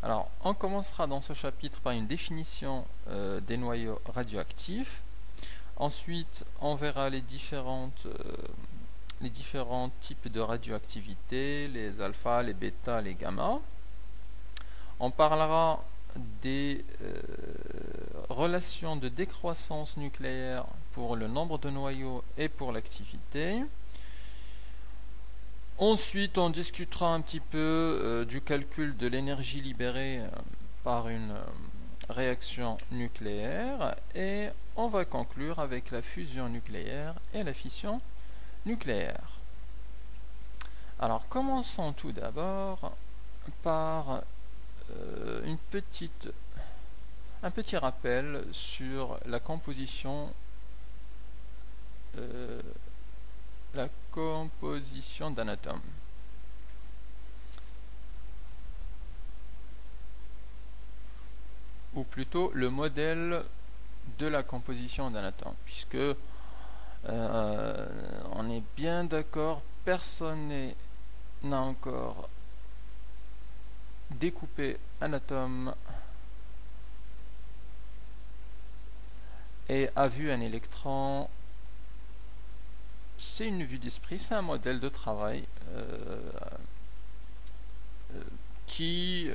Alors, on commencera dans ce chapitre par une définition des noyaux radioactifs. Ensuite, on verra les différents types de radioactivité, les alpha, les bêta, les gamma. On parlera des relations de décroissance nucléaire pour le nombre de noyaux et pour l'activité. Ensuite, on discutera un petit peu du calcul de l'énergie libérée par une réaction nucléaire et on va conclure avec la fusion nucléaire et la fission nucléaire. Alors, commençons tout d'abord par un petit rappel sur la composition d'un atome. Ou plutôt le modèle de la composition d'un atome, puisque on est bien d'accord, personne n'a encore découpé un atome et a vu un électron. C'est une vue d'esprit, c'est un modèle de travail qui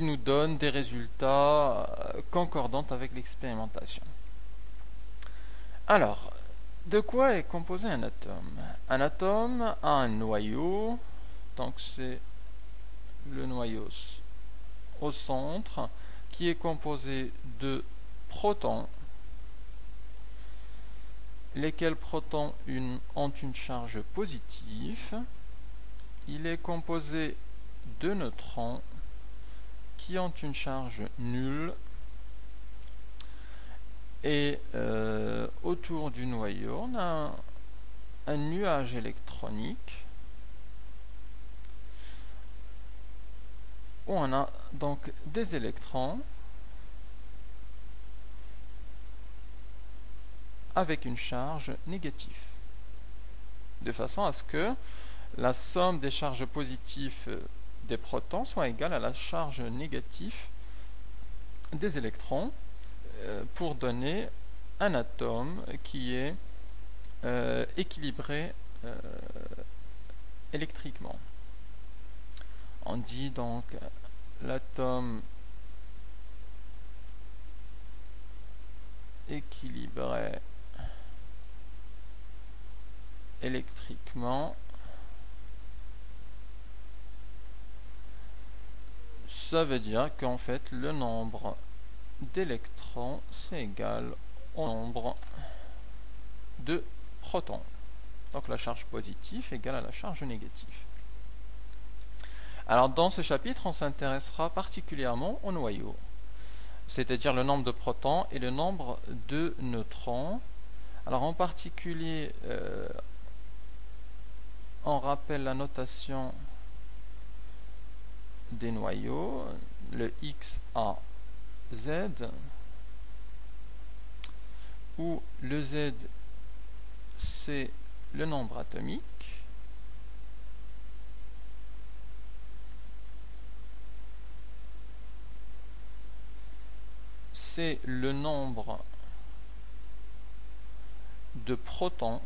nous donne des résultats concordants avec l'expérimentation. Alors, de quoi est composé un atome? Un atome a un noyau, donc c'est le noyau au centre, qui est composé de protons, lesquels protons ont une charge positive. Il est composé de neutrons qui ont une charge nulle. Et autour du noyau, on a un nuage électronique où on a donc des électrons avec une charge négative, de façon à ce que la somme des charges positives des protons soit égale à la charge négative des électrons, pour donner un atome qui est équilibré électriquement. On dit donc l'atome équilibré électriquement. Ça veut dire qu'en fait le nombre d'électrons c'est égal au nombre de protons. Donc la charge positive égale à la charge négative. Alors dans ce chapitre, on s'intéressera particulièrement au noyau, c'est-à-dire le nombre de protons et le nombre de neutrons. Alors en particulier, on rappelle la notation des noyaux, le X, A, Z, où le Z c'est le nombre atomique, c'est le nombre de protons,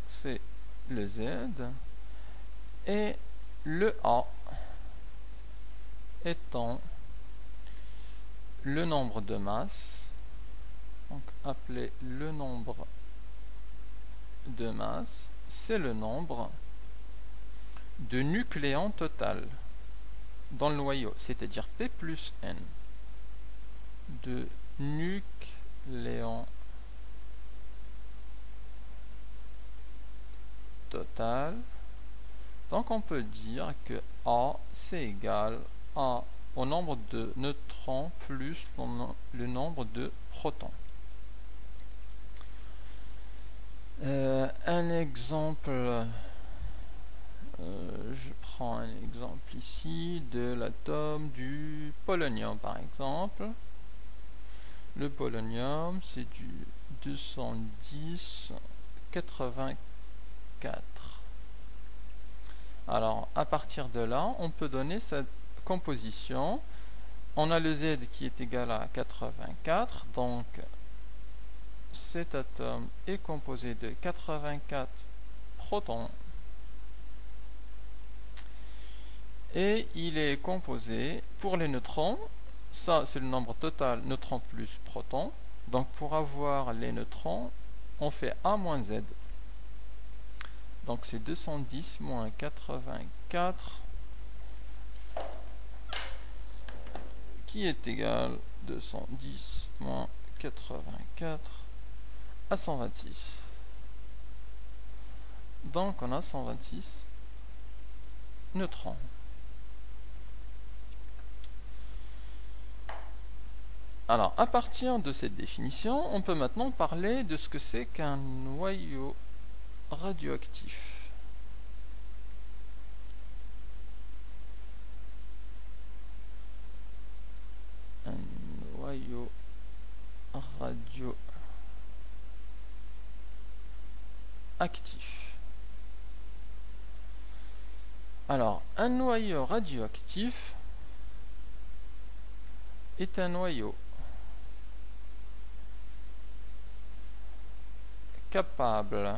c'est le Z, et le A étant le nombre de masse, donc appelé le nombre de masse, c'est le nombre de nucléons total dans le noyau, c'est-à-dire P plus N de nucléons total. Donc on peut dire que A c'est égal au nombre de neutrons plus le nombre de protons. Un exemple, je prends un exemple ici de l'atome du polonium par exemple. Le polonium c'est du 210 84. Alors, à partir de là, on peut donner cette composition. On a le Z qui est égal à 84, donc cet atome est composé de 84 protons et il est composé, pour les neutrons, ça c'est le nombre total neutrons plus protons, donc pour avoir les neutrons, on fait A moins Z. Donc c'est 210 moins 84 qui est égal à 210 moins 84 à 126. Donc on a 126 neutrons. Alors à partir de cette définition, on peut maintenant parler de ce que c'est qu'un noyau radioactif. Un noyau radioactif. Alors, un noyau radioactif est un noyau capable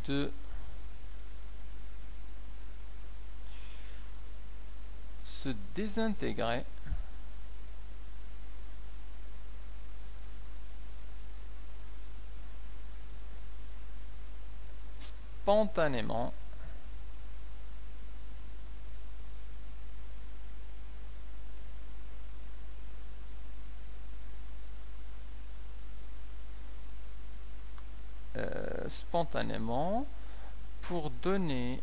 de se désintégrer spontanément pour donner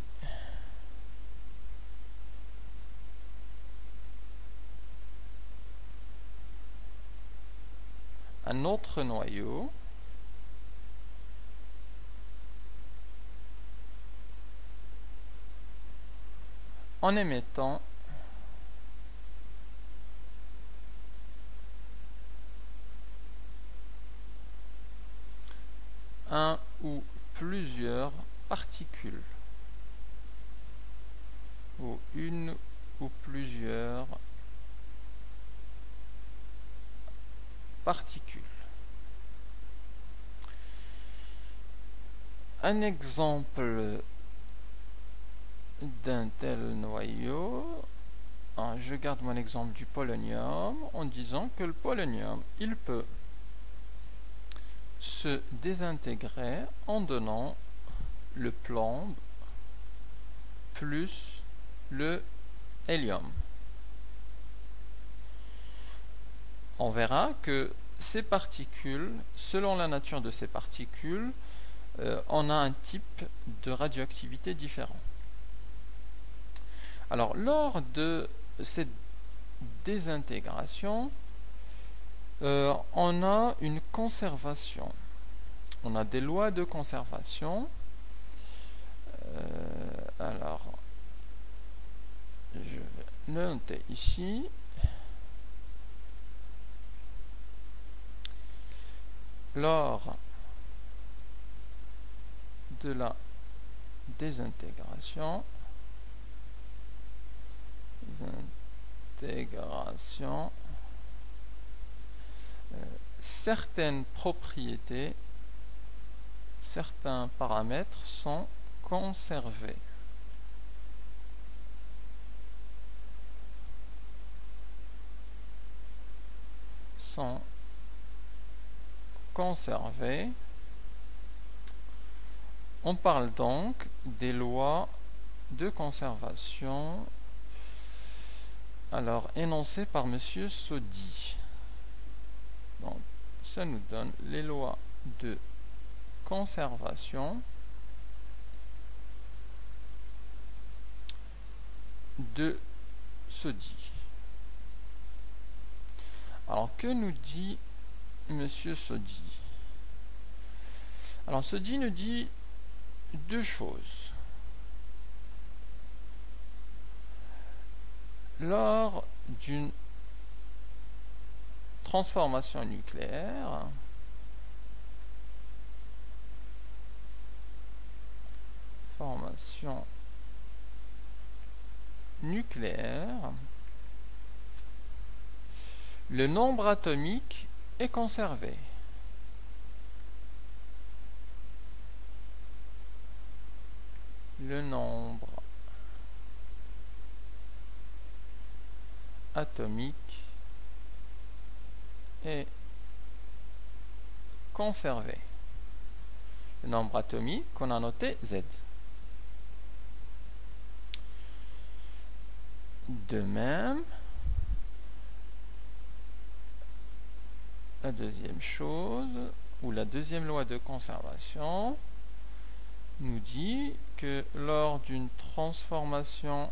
un autre noyau en émettant un ou plusieurs particules ou une ou plusieurs particules. Un exemple d'un tel noyau, je garde mon exemple du polonium en disant que le polonium, il peut se désintégrer en donnant le plomb plus le hélium. On verra que ces particules, selon la nature de ces particules, on a un type de radioactivité différent. Alors, lors de cette désintégration, on a une conservation. On a des lois de conservation. Alors, je vais le noter ici. Lors de la désintégration, certaines propriétés, certains paramètres sont conservés. On parle donc des lois de conservation, alors énoncées par Monsieur Soddy. Donc, ça nous donne les lois de conservation de Soddy. Alors, que nous dit Monsieur Soddy? Alors, Soddy nous dit deux choses. Lors d'une transformation nucléaire, fusion nucléaire, le nombre atomique est conservé. Le nombre atomique est conservé. Le nombre atomique qu'on a noté Z. De même, la deuxième chose, ou la deuxième loi de conservation, nous dit que lors d'une transformation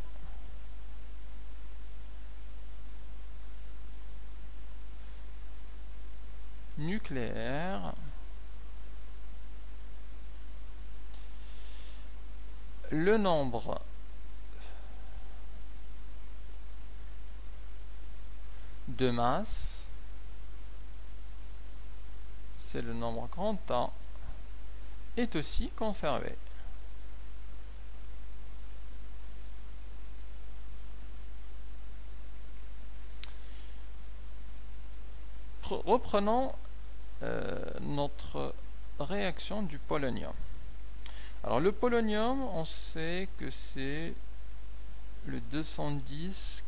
nucléaire, le nombre de masse, c'est le nombre grand A, est aussi conservé. Reprenons notre réaction du polonium. Alors le polonium, on sait que c'est le 210-84.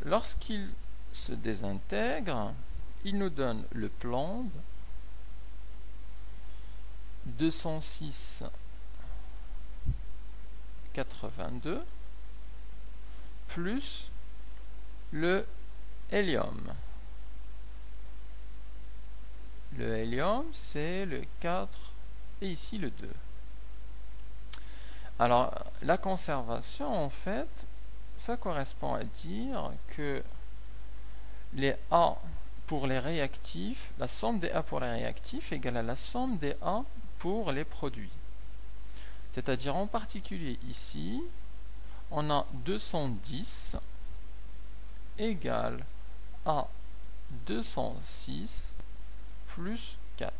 Lorsqu'il se désintègre, il nous donne le plomb 206-82 plus le hélium. Le hélium, c'est le 4 et ici le 2. Alors, la conservation, en fait, ça correspond à dire que les A pour les réactifs, la somme des A pour les réactifs est égale à la somme des A pour les produits. C'est-à-dire, en particulier ici, on a 210 égale à 206 plus 4.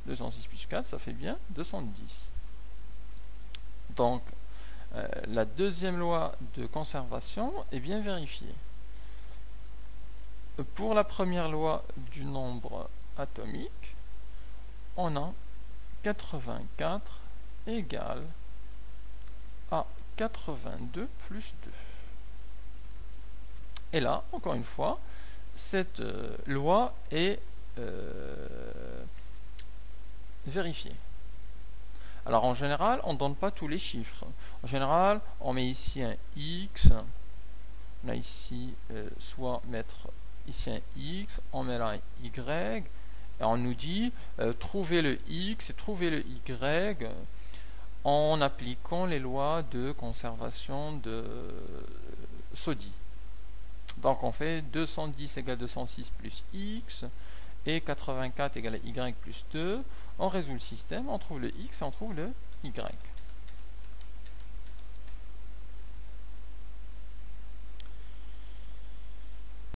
206 plus 4, ça fait bien 210. Donc, la deuxième loi de conservation est bien vérifiée. Pour la première loi du nombre atomique, on a 84 égale à 82 plus 2. Et là, encore une fois, cette loi est vérifiée. Alors en général, on ne donne pas tous les chiffres. En général, on met ici un X, on a ici soit mettre ici un X, on met là un Y, et on nous dit trouver le X et trouver le Y en appliquant les lois de conservation de SODI. Donc on fait 210 égale 206 plus X et 84 égale Y plus 2. On résout le système, on trouve le X et on trouve le Y.